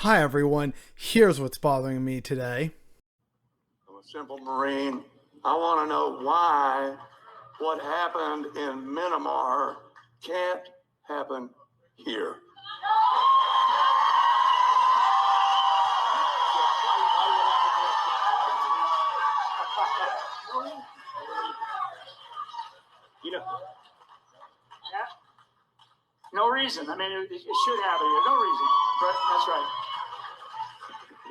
Hi everyone, here's what's bothering me today. I'm a simple Marine. I want to know why what happened in Myanmar can't happen here. You know, no reason. I mean, it should happen here. No reason. But that's right.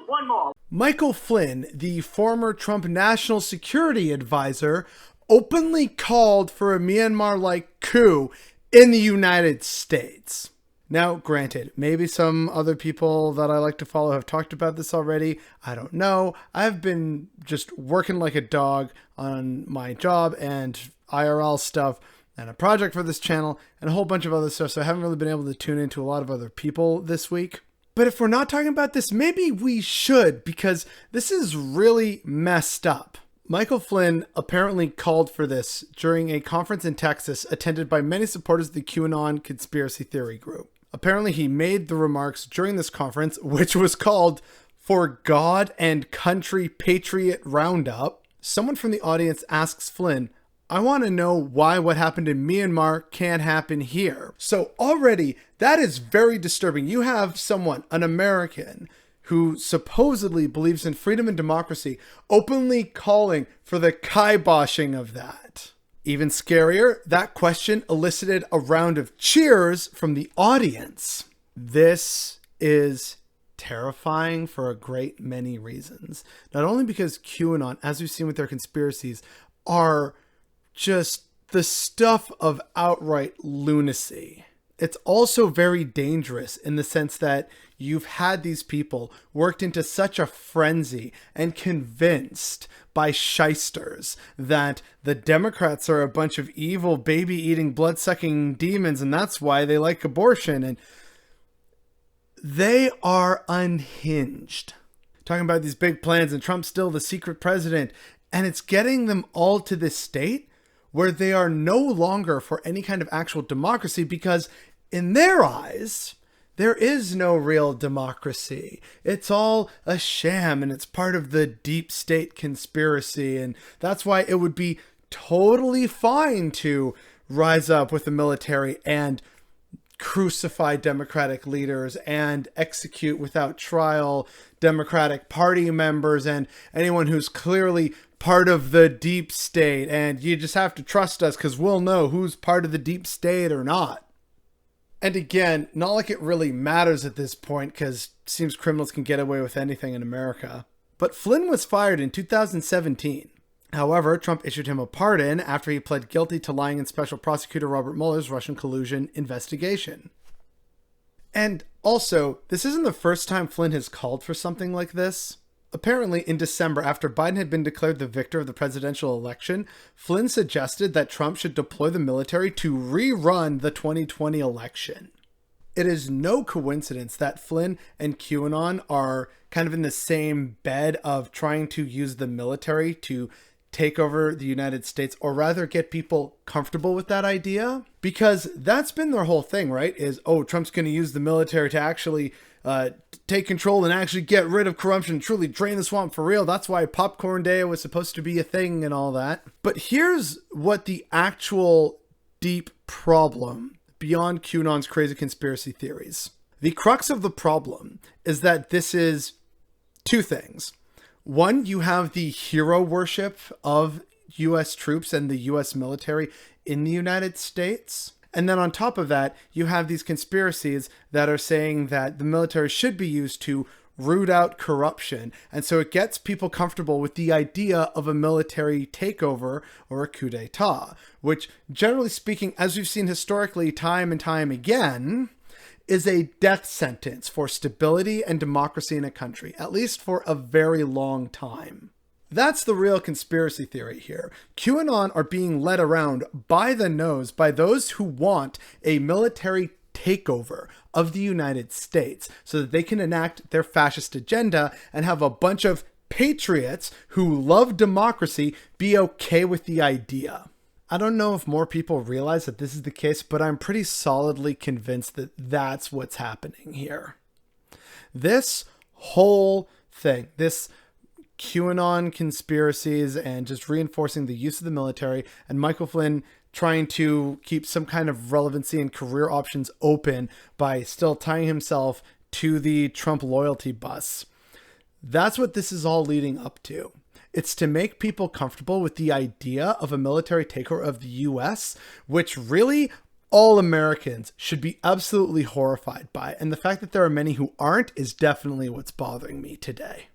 One more. Michael Flynn, the former Trump national security advisor, openly called for a Myanmar-like coup in the United States. Now, granted, maybe some other people that I like to follow have talked about this already. I don't know. I've been just working like a dog on my job and IRL stuff and a project for this channel and a whole bunch of other stuff, so I haven't really been able to tune into a lot of other people this week. But if we're not talking about this, maybe we should, because this is really messed up. Michael Flynn apparently called for this during a conference in Texas attended by many supporters of the QAnon conspiracy theory group. Apparently he made the remarks during this conference, which was called For God and Country Patriot Roundup. Someone from the audience asks Flynn, I want to know why what happened in Myanmar can't happen here. So already that is very disturbing. You have someone, an American, who supposedly believes in freedom and democracy, openly calling for the kiboshing of that. Even scarier, that question elicited a round of cheers from the audience. This is terrifying for a great many reasons. Not only because QAnon, as we've seen with their conspiracies, are just the stuff of outright lunacy. It's also very dangerous in the sense that you've had these people worked into such a frenzy and convinced by shysters that the Democrats are a bunch of evil baby-eating blood-sucking demons and that's why they like abortion, and they are unhinged. Talking about these big plans and Trump's still the secret president, and it's getting them all to this state where they are no longer for any kind of actual democracy because in their eyes, there is no real democracy. It's all a sham and it's part of the deep state conspiracy. And that's why it would be totally fine to rise up with the military and crucify Democratic leaders and execute without trial Democratic Party members and anyone who's clearly part of the deep state, and you just have to trust us because we'll know who's part of the deep state or not. And again, not like it really matters at this point because it seems criminals can get away with anything in America. But Flynn was fired in 2017. However, Trump issued him a pardon after he pled guilty to lying in Special Prosecutor Robert Mueller's Russian collusion investigation. And also, this isn't the first time Flynn has called for something like this. Apparently, in December, after Biden had been declared the victor of the presidential election, Flynn suggested that Trump should deploy the military to rerun the 2020 election. It is no coincidence that Flynn and QAnon are kind of in the same bed of trying to use the military to take over the United States, or rather get people comfortable with that idea, because that's been their whole thing, right? Is, oh, Trump's going to use the military to actually take control and actually get rid of corruption, truly drain the swamp for real. That's why Popcorn Day was supposed to be a thing and all that. But here's what the actual deep problem beyond QAnon's crazy conspiracy theories. The crux of the problem is that this is two things. One, you have the hero worship of U.S. troops and the U.S. military in the United States. And then on top of that, you have these conspiracies that are saying that the military should be used to root out corruption. And so it gets people comfortable with the idea of a military takeover or a coup d'etat, which generally speaking, as we've seen historically time and time again, is a death sentence for stability and democracy in a country, at least for a very long time. That's the real conspiracy theory here. QAnon are being led around by the nose by those who want a military takeover of the United States so that they can enact their fascist agenda and have a bunch of patriots who love democracy be okay with the idea. I don't know if more people realize that this is the case, but I'm pretty solidly convinced that that's what's happening here. This whole thing, this QAnon conspiracies and just reinforcing the use of the military, and Michael Flynn trying to keep some kind of relevancy and career options open by still tying himself to the Trump loyalty bus. That's what this is all leading up to. It's to make people comfortable with the idea of a military takeover of the US, which really all Americans should be absolutely horrified by. And the fact that there are many who aren't is definitely what's bothering me today.